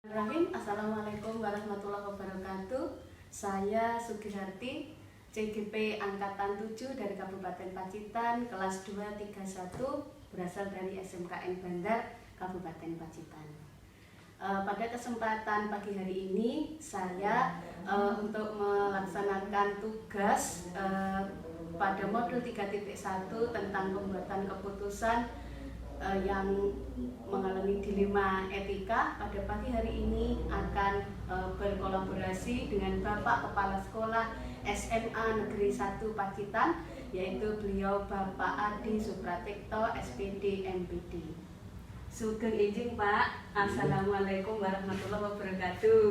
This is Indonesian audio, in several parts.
Assalamualaikum warahmatullahi wabarakatuh. Saya Sugiharti, CGP Angkatan 7 dari Kabupaten Pacitan, kelas 231, berasal dari SMKN Bandar, Kabupaten Pacitan. Pada kesempatan pagi hari ini, saya untuk melaksanakan tugas pada modul 3.1 tentang pembuatan keputusan yang mengalami dilema etika. Pada pagi hari ini akan berkolaborasi dengan Bapak Kepala Sekolah SMA Negeri 1 Pacitan, yaitu beliau Bapak Adi Supratikto, SPD MPD. Sugeng izin Pak. Assalamualaikum warahmatullahi wabarakatuh.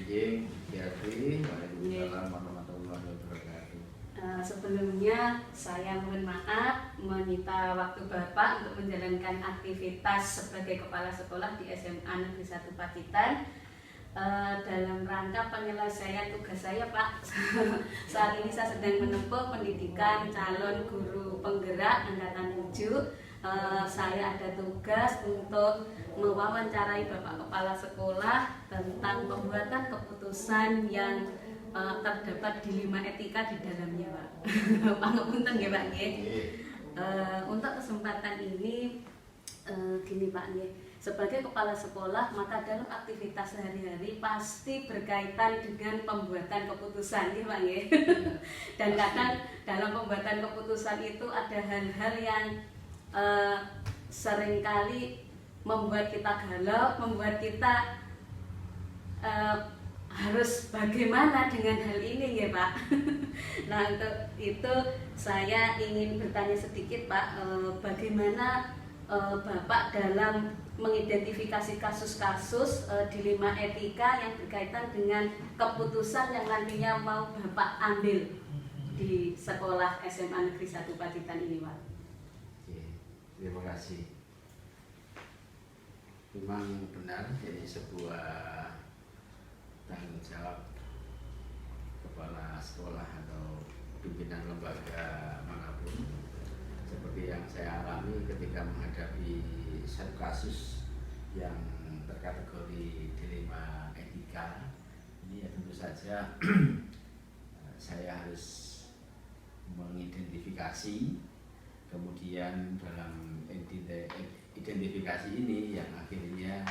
Izin, Waalaikumsalam warahmatullahi wabarakatuh. Sebelumnya saya mohon maaf menyita waktu Bapak untuk menjalankan aktivitas sebagai kepala sekolah di SMA Negeri 1 Pacitan dalam rangka penyelesaian tugas saya, Pak. Saat ini saya sedang menempuh pendidikan calon guru penggerak angkatan 7. Saya ada tugas untuk mewawancarai Bapak Kepala Sekolah tentang pembuatan keputusan yang terdapat dilema etika di dalamnya, Pak. Pangapunten nggih, Pak nggih. Untuk kesempatan ini gini Pak nggih. Sebagai kepala sekolah, maka dalam aktivitas sehari-hari pasti berkaitan dengan pembuatan keputusan, nggih Pak nggih. Dan kadang dalam pembuatan keputusan itu ada hal-hal yang seringkali membuat kita galau, membuat kita harus bagaimana dengan hal ini ya Pak. Nah untuk itu saya ingin bertanya sedikit Pak, bagaimana Bapak dalam mengidentifikasi kasus-kasus dilema etika yang berkaitan dengan keputusan yang nantinya mau Bapak ambil di sekolah SMA Negeri 1 Pacitan ini Pak. Oke, terima kasih. Memang benar ini sebuah tanggung jawab kepala sekolah atau pimpinan lembaga manapun, seperti yang saya alami ketika menghadapi satu kasus yang terkategori dilema etika. Ini ya tentu saja saya harus mengidentifikasi, kemudian dalam identifikasi ini yang akhirnya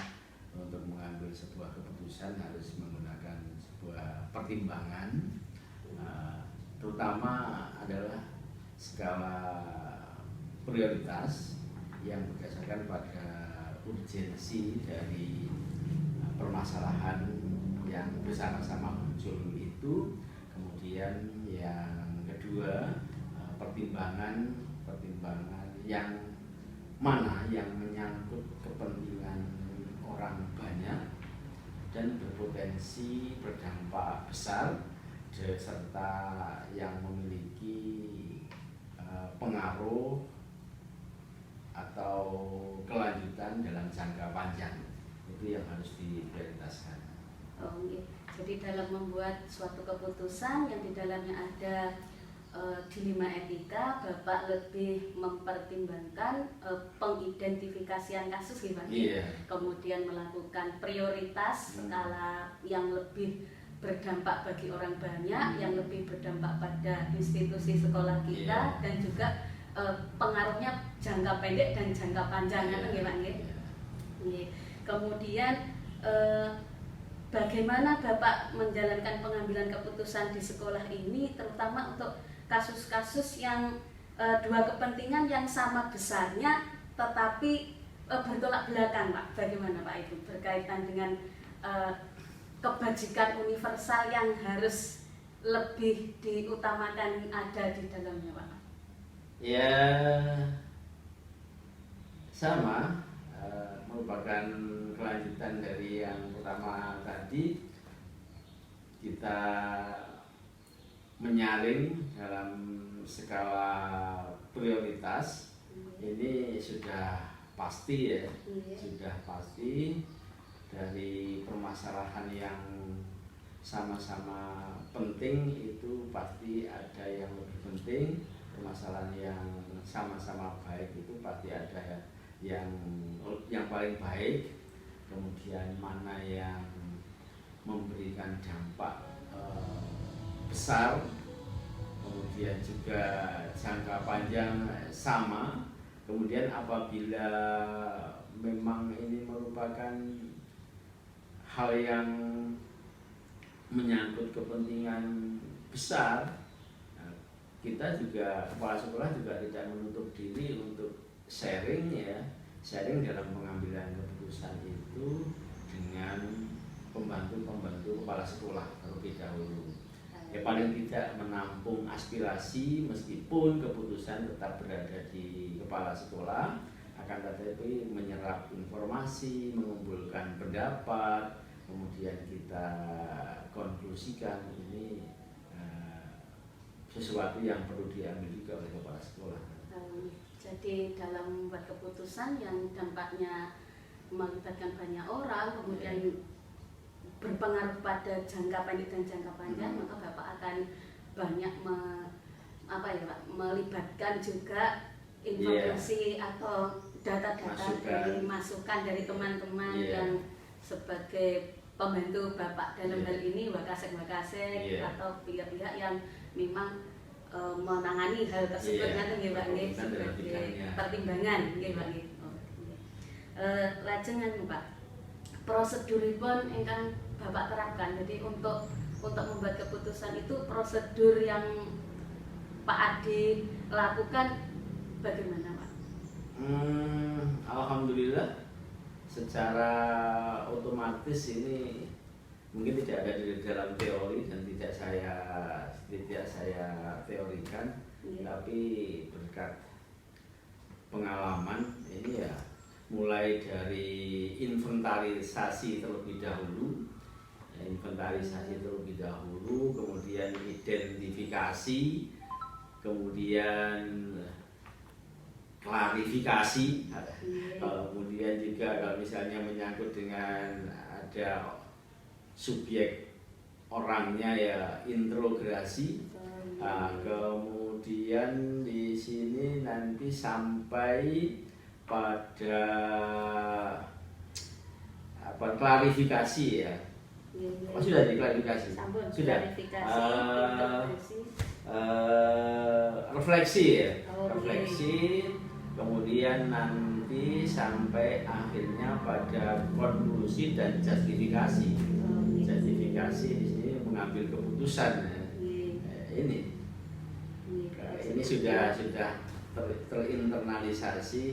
untuk mengambil sebuah keputusan harus menggunakan sebuah pertimbangan, terutama adalah skala prioritas yang berdasarkan pada urgensi dari permasalahan yang bersama-sama muncul itu. Kemudian yang kedua, pertimbangan yang mana yang menyangkut kepentingan orang banyak dan berpotensi berdampak besar serta yang memiliki pengaruh atau kelanjutan dalam jangka panjang, itu yang harus diprioritaskan. Oh, okay. Jadi dalam membuat suatu keputusan yang di dalamnya ada dilema etika, Bapak lebih mempertimbangkan pengidentifikasian kasus gimana? Yeah. Kemudian melakukan prioritas skala yang lebih berdampak bagi orang banyak, yang lebih berdampak pada institusi sekolah kita, dan juga pengaruhnya jangka pendek dan jangka panjang, kan gimana? Kemudian bagaimana Bapak menjalankan pengambilan keputusan di sekolah ini, terutama untuk kasus-kasus yang dua kepentingan yang sama besarnya tetapi bertolak belakang Pak. Bagaimana Pak itu berkaitan dengan kebajikan universal yang harus lebih diutamakan ada di dalamnya Pak? Ya sama, merupakan kelanjutan dari yang pertama tadi. Kita menyaring dalam skala prioritas ini sudah pasti ya, sudah pasti dari permasalahan yang sama-sama penting itu pasti ada yang lebih penting, permasalahan yang sama-sama baik itu pasti ada yang paling baik. kemudian mana yang memberikan dampak besar, kemudian juga jangka panjang sama. Kemudian apabila memang ini merupakan hal yang menyangkut kepentingan besar, kita juga, kepala sekolah juga tidak menutup diri untuk sharing ya, sharing dalam pengambilan keputusan itu dengan pembantu kepala sekolah terlebih dahulu. Ya paling tidak menampung aspirasi meskipun keputusan tetap berada di kepala sekolah, akan tetapi menyerap informasi, mengumpulkan pendapat, kemudian kita konklusikan ini sesuatu yang perlu diambil juga oleh kepala sekolah. Jadi dalam membuat keputusan yang dampaknya melibatkan banyak orang, kemudian berpengaruh pada jangka pendek dan jangka panjang, maka Bapak akan banyak melibatkan juga informasi atau data-data dari masukan dari teman-teman yang sebagai pembantu Bapak dalam hal ini wakasek atau pihak-pihak yang memang menangani hal tersebut nanti Pak sebagai pertimbangan Pak. Lajengan Pak, proseduripun ingkang Bapak terapkan, jadi untuk membuat keputusan itu prosedur yang Pak Adi lakukan bagaimana Pak? Alhamdulillah secara otomatis ini mungkin tidak ada di dalam teori dan tidak saya teorikan, tapi berkat pengalaman ini ya, mulai dari inventarisasi terlebih dahulu, kemudian identifikasi, kemudian klarifikasi, kemudian juga kalau misalnya menyangkut dengan ada subjek orangnya ya interogasi, kemudian di sini nanti sampai pada klarifikasi ya. Oh, sudah diklarifikasi. Sudah. Refleksi ya. Refleksi. Kemudian nanti sampai akhirnya pada konklusi dan justifikasi. Justifikasi di sini mengambil keputusan ya. Ini sudah terinternalisasi,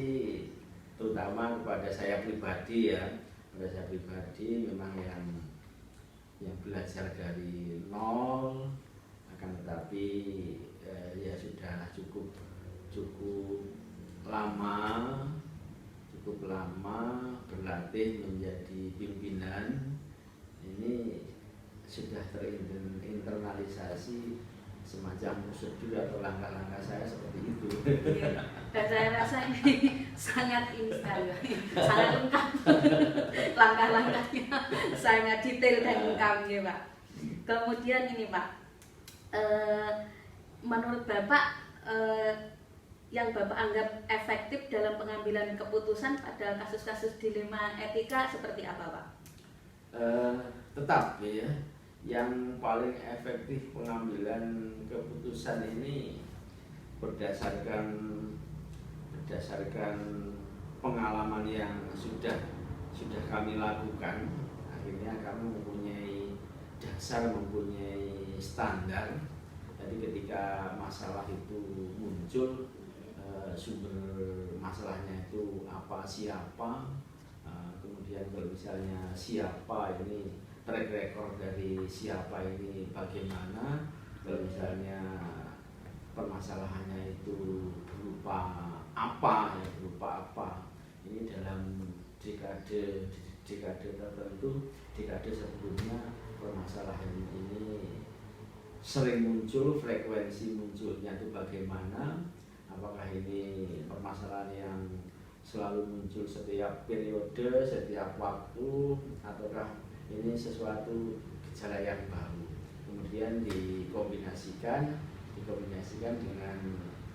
terutama kepada saya pribadi ya. Pada saya pribadi memang yang belajar dari nol, akan tetapi ya sudah cukup lama berlatih menjadi pimpinan. Ini sudah terinternalisasi semacam prosedur atau langkah-langkah saya seperti itu. Dan saya rasa ini sangat lengkap. Langkah-langkahnya sangat detail dan lengkap ya Pak. Kemudian ini Pak, menurut Bapak yang Bapak anggap efektif dalam pengambilan keputusan pada kasus-kasus dilema etika seperti apa Pak? Tetap ya, yang paling efektif pengambilan keputusan ini berdasarkan pengalaman yang sudah kami lakukan. Akhirnya kami mempunyai dasar, mempunyai standar. Jadi ketika masalah itu muncul, sumber masalahnya itu apa, siapa, kemudian kalau misalnya siapa ini, track record dari siapa ini bagaimana, kalau misalnya permasalahannya itu berupa apa, ini dalam dekade tertentu, dekade sebelumnya permasalahan ini sering muncul, frekuensi munculnya itu bagaimana, apakah ini permasalahan yang selalu muncul setiap periode, setiap waktu, ataukah ini sesuatu gejala yang baru. Kemudian dikombinasikan dengan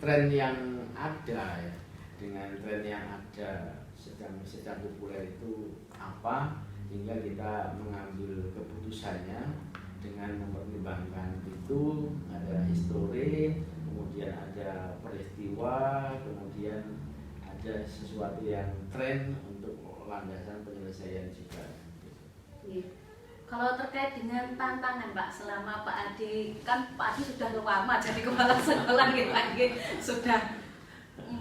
tren yang ada ya. dengan tren yang ada sedang populer itu apa, hingga kita mengambil keputusannya dengan mempertimbangkan itu ada histori, kemudian ada peristiwa, kemudian ada sesuatu yang tren untuk landasan penyelesaian juga. Iya. Kalau terkait dengan tantangan Pak, selama Pak Adi, kan Pak Adi sudah lama jadi kepala sekolah gitu lagi, sudah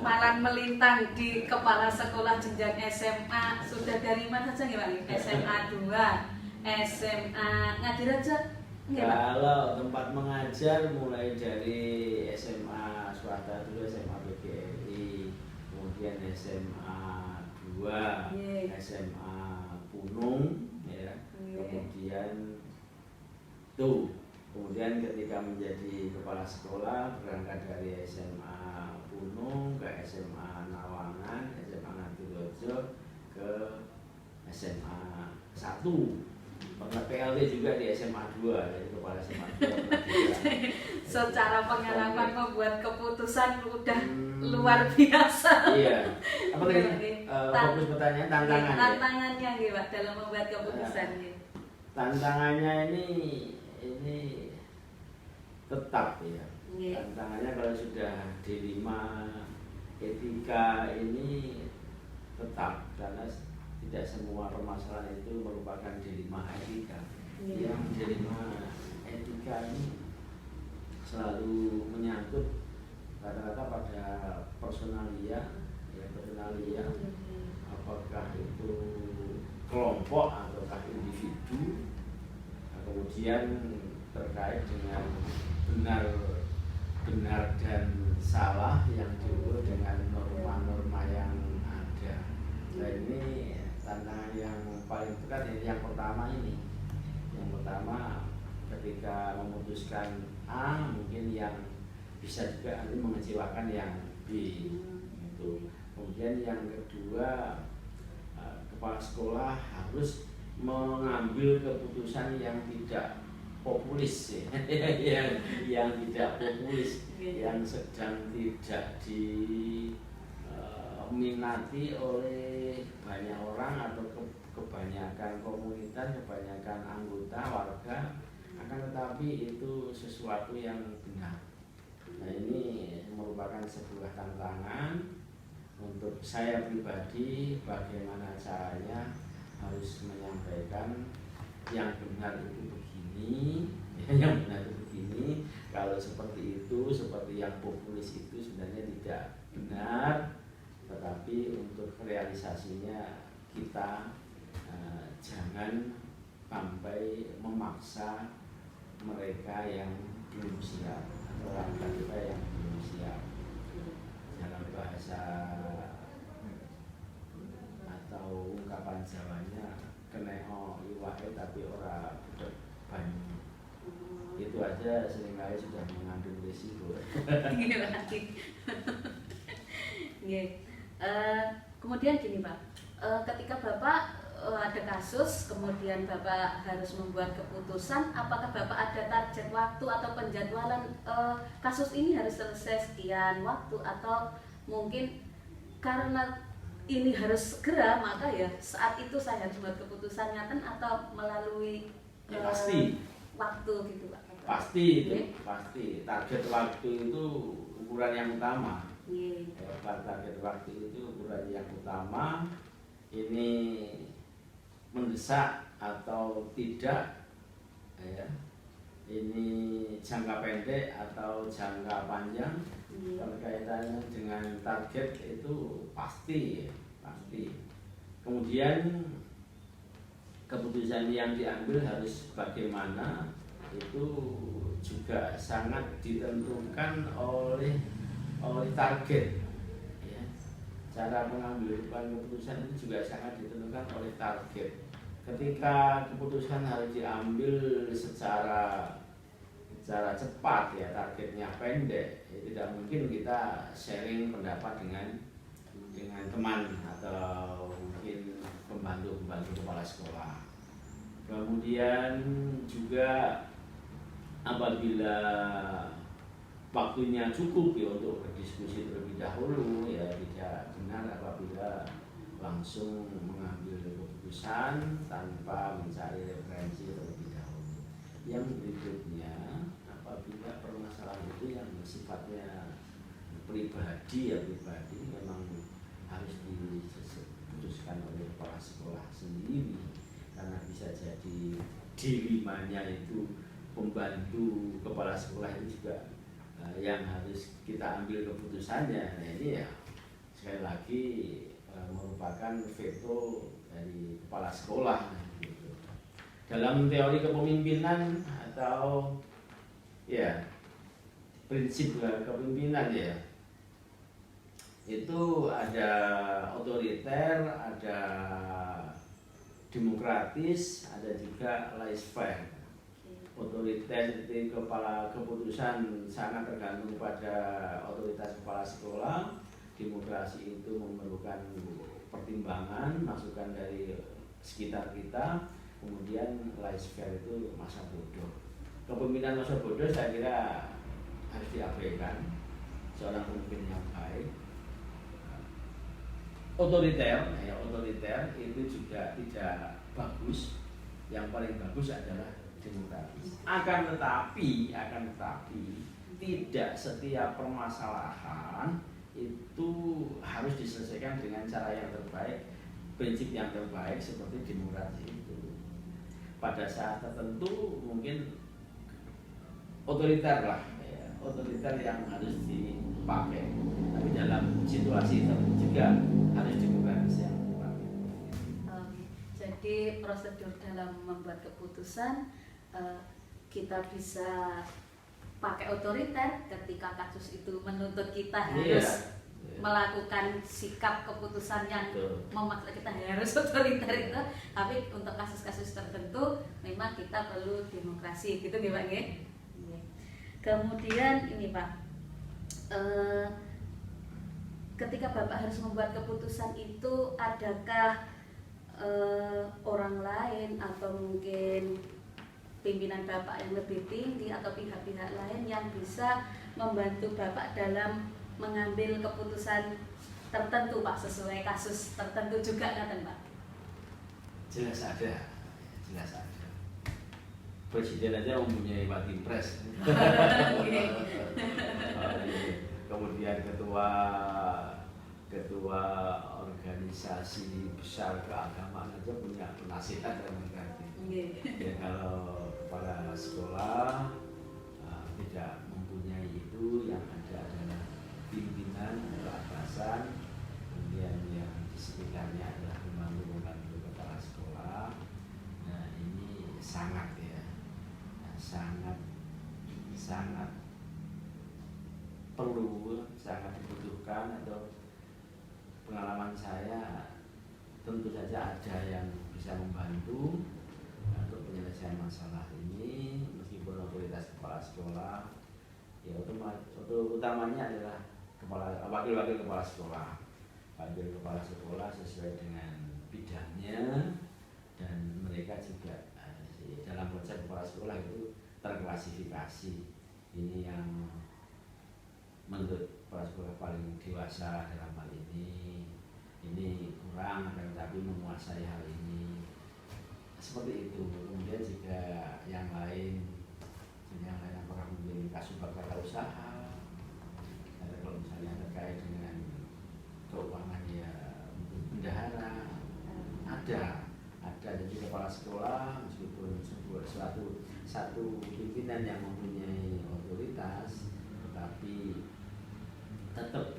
malang melintang di kepala sekolah jenjang SMA, sudah dari mana saja ya Pak? SMA 2, SMA Ngadirejo. Kalau tempat mengajar mulai dari SMA swasta dulu, SMA PGRI, kemudian SMA 2, SMA Punung, ya. Kemudian kemudian ketika menjadi kepala sekolah berangkat dari SMA Punung ke SMA Nawangan, SMA Ngadirejo ke SMA 1. Pernah PLT juga di SMA 2, jadi kepala SMA 2. Secara pengalaman membuat keputusan udah luar biasa. Iya. Apa tadi? Fokus pertanyaan tantangan. Tantangannya gitu Pak dalam membuat keputusan gitu. Tantangannya ini tetap ya. Tantangannya kalau sudah D5 etika ini tetap, karena tidak semua permasalahan itu merupakan D5 etika. Yang D5 etika ini selalu menyangkut rata-rata pada personalia, apakah itu kelompok ataukah individu. Kemudian terkait dengan benar dan salah yang diukur dengan norma-norma yang ada. Nah, ini tantangan yang paling dekat ini yang pertama ini. Yang pertama, ketika memutuskan A, mungkin yang bisa juga nanti mengecewakan yang B gitu. Kemudian yang kedua, kepala sekolah harus mengambil keputusan yang tidak populis ya. yang tidak populis, yang sedang tidak diminati oleh banyak orang atau kebanyakan komunitas, kebanyakan anggota warga, akan tetapi itu sesuatu yang benar. Nah, ini merupakan sebuah tantangan untuk saya pribadi, bagaimana caranya harus menyampaikan yang benar itu begini, yang benar itu begini. Kalau seperti itu, seperti yang populis itu sebenarnya tidak benar, tetapi untuk realisasinya kita jangan sampai memaksa mereka yang belum siap atau warga kita yang belum siap. Dalam bahasa atau ungkapan Jawanya, keneo iwae tapi ora budek banyu. Itu aja seringkali sudah mengandung risiko. Kemudian gini Pak, ketika Bapak ada kasus, kemudian Bapak harus membuat keputusan, apakah Bapak ada target waktu atau penjadwalan kasus ini harus selesai sekian waktu, atau mungkin karena ini harus segera maka ya saat itu saya harus buat keputusan ngaten, atau melalui pasti waktu gitu Pak? Pasti itu, pasti target waktu itu ukuran yang utama. Target waktu itu ukuran yang utama. Ini mendesak atau tidak ya, ini jangka pendek atau jangka panjang, berkaitannya dengan target itu pasti. Kemudian keputusan yang diambil harus bagaimana, itu juga sangat ditentukan oleh target. Cara pengambilan keputusan itu juga sangat ditentukan oleh target. Ketika keputusan harus diambil secara cepat ya, targetnya pendek, ya tidak mungkin kita sharing pendapat dengan teman atau mungkin pembantu kepala sekolah. Kemudian juga apabila waktunya cukup ya untuk berdiskusi terlebih dahulu, ya tidak benar apabila langsung mengambil keputusan tanpa mencari referensi terlebih dahulu. Yang berikutnya, apabila permasalahan itu yang sifatnya pribadi memang harus diputuskan oleh kepala sekolah sendiri, karena bisa jadi dilimanya itu pembantu kepala sekolah itu juga yang harus kita ambil keputusannya. Nah ini ya sekali lagi merupakan veto dari kepala sekolah gitu. Dalam teori kepemimpinan atau ya prinsip kepemimpinan ya, itu ada otoriter, ada demokratis, ada juga laissez-faire. Otoriter seperti kepala keputusan sangat tergantung pada otoritas kepala sekolah. Demokrasi itu memerlukan pertimbangan, masukan dari sekitar kita. Kemudian laissez-faire itu masa bodoh. Kepemimpinan masa bodoh saya kira harus diabaikan. Seorang pemimpin yang baik. Otoriter itu juga tidak bagus. Yang paling bagus adalah demokratis. Akan tetapi tidak setiap permasalahan itu harus diselesaikan dengan cara yang terbaik, prinsip yang terbaik seperti demokrasi itu. Pada saat tertentu mungkin otoriter lah, ya, otoriter yang harus dipakai. Tapi dalam situasi tertentu juga harus demokratis yang dipakai. Jadi prosedur dalam membuat keputusan kita bisa pakai otoriter ketika kasus itu menuntut kita harus melakukan sikap keputusan yang memaksa kita harus otoriter itu. Tapi untuk kasus-kasus tertentu memang kita perlu demokrasi gitu nih Pak nggih. Kemudian ini Pak, ketika Bapak harus membuat keputusan itu, adakah orang lain atau mungkin pimpinan Bapak yang lebih tinggi atau pihak-pihak lain yang bisa membantu Bapak dalam mengambil keputusan tertentu Pak, sesuai kasus tertentu juga kan Pak? Jelas ada. Presiden aja mempunyai Watim Pres. Kemudian ketua organisasi besar keagamaan aja punya penasihat dan mengganti. Ya, kalau kepala sekolah tidak mempunyai itu, yang ada adalah pimpinan atau atasan, kemudian yang di sekitarnya adalah pembantu kepala sekolah. Nah ini sangat perlu, sangat dibutuhkan. Atau pengalaman saya tentu saja ada yang bisa membantu untuk penyelesaian masalah ini, meskipun otoritas kepala sekolah ya utamanya adalah wakil kepala sekolah sesuai dengan bidangnya, dan mereka juga dalam konsep kepala sekolah itu terklasifikasi. Ini yang menurut kepala sekolah paling dewasa dalam hal ini kurang, tapi menguasai hal ini, seperti itu. Kemudian juga yang lain apakah mungkin kasus tata usaha, ada kalau misalnya terkait dengan keuangan ya mungkin bendahara, ada jadi kepala sekolah meskipun satu pimpinan yang mempunyai otoritas, tetapi tetap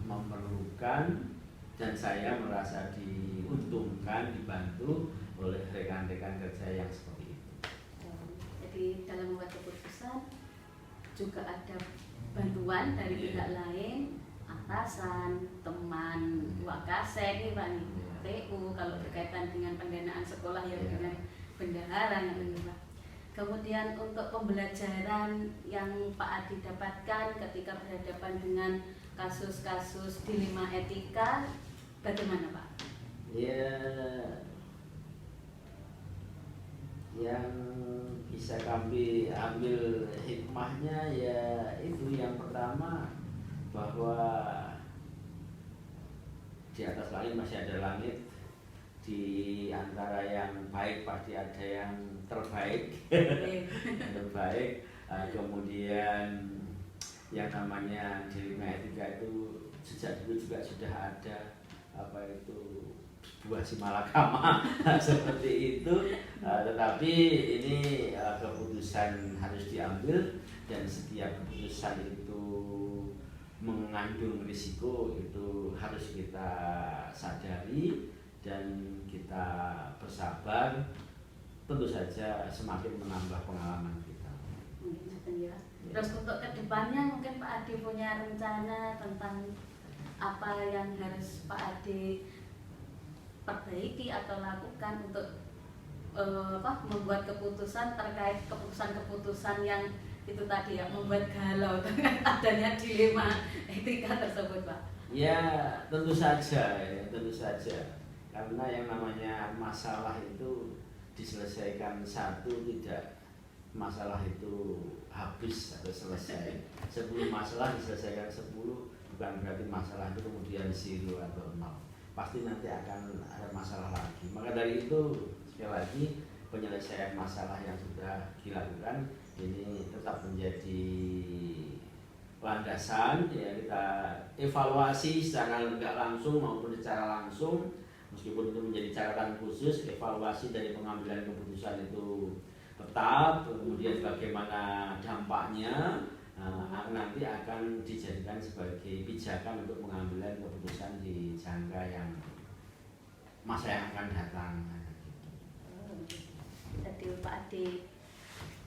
memerlukan, dan saya merasa diuntungkan, dibantu oleh rekan-rekan kerja yang seperti itu. Jadi dalam membuat keputusan juga ada bantuan dari pihak lain, atasan, teman, wakase nih Pak nih, TU kalau berkaitan dengan pendanaan sekolah ya dengan bendahara yang ini Pak. Kemudian untuk pembelajaran yang Pak Adi dapatkan ketika berhadapan dengan kasus-kasus dilema etika, bagaimana Pak? Ya, yang bisa bisa kami ambil hikmahnya ya itu, yang pertama bahwa di atas langit masih ada langit, di antara yang baik pasti ada yang terbaik. Terbaik. Kemudian yang namanya dilema etika itu sejak dulu juga sudah ada apa itu buah si malakama seperti itu, tetapi ini keputusan harus diambil dan setiap keputusan itu mengandung risiko, itu harus kita sadari dan kita bersabar, tentu saja semakin menambah pengalaman kita. Mungkin ya. Terus untuk kedepannya mungkin Pak Adi punya rencana tentang apa yang harus Pak Adi perbaiki atau lakukan untuk membuat keputusan terkait keputusan-keputusan yang itu tadi ya, membuat galau dengan adanya dilema etika tersebut, Pak. Ya tentu saja, karena yang namanya masalah itu diselesaikan satu, tidak masalah itu habis atau selesai. 10 masalah diselesaikan 10, bukan berarti masalah itu kemudian 0 atau 0. Pasti nanti akan ada masalah lagi. Maka dari itu sekali lagi penyelesaian masalah yang sudah dilakukan ini tetap menjadi landasan ya, kita evaluasi secara nggak langsung maupun secara langsung, meskipun itu menjadi catatan khusus. Evaluasi dari pengambilan keputusan itu tetap, kemudian bagaimana dampaknya nanti akan dijadikan sebagai pijakan untuk pengambilan keputusan di jangka yang masa yang akan datang. Jadi Pak Adi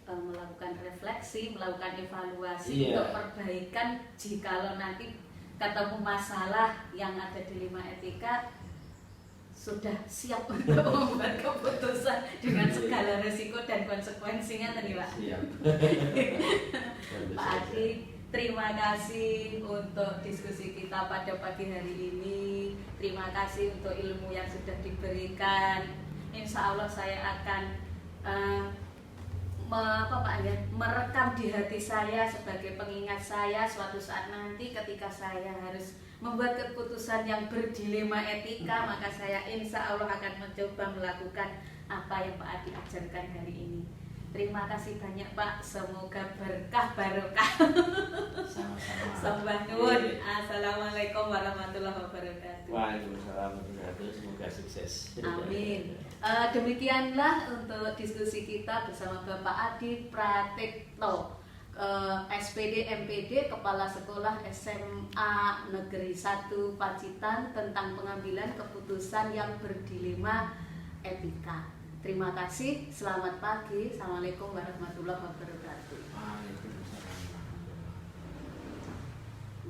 melakukan refleksi, melakukan evaluasi untuk perbaikan jikalau nanti ketemu masalah yang ada di 5 etika, sudah siap untuk membuat keputusan dengan segala resiko dan konsekuensinya tadi, Pak. Siap. Pak Adi, terima kasih untuk diskusi kita pada pagi hari ini. Terima kasih untuk ilmu yang sudah diberikan. Insya Allah saya akan merekam di hati saya sebagai pengingat saya suatu saat nanti ketika saya harus membuat keputusan yang berdilema etika, maka saya insya Allah akan mencoba melakukan apa yang Pak Adi ajarkan hari ini. Terima kasih banyak Pak, semoga berkah barokah. Sama-sama. Sembah nuwun. Assalamualaikum warahmatullahi wabarakatuh. Waalaikumsalam warahmatullahi wabarakatuh. Semoga sukses. Amin. Demikianlah untuk diskusi kita bersama Bapak Adi Pratikno, SPD MPD Kepala Sekolah SMA Negeri 1 Pacitan, tentang pengambilan keputusan yang berdilema etika. Terima kasih, selamat pagi. Assalamualaikum warahmatullahi wabarakatuh. Waalaikumsalam.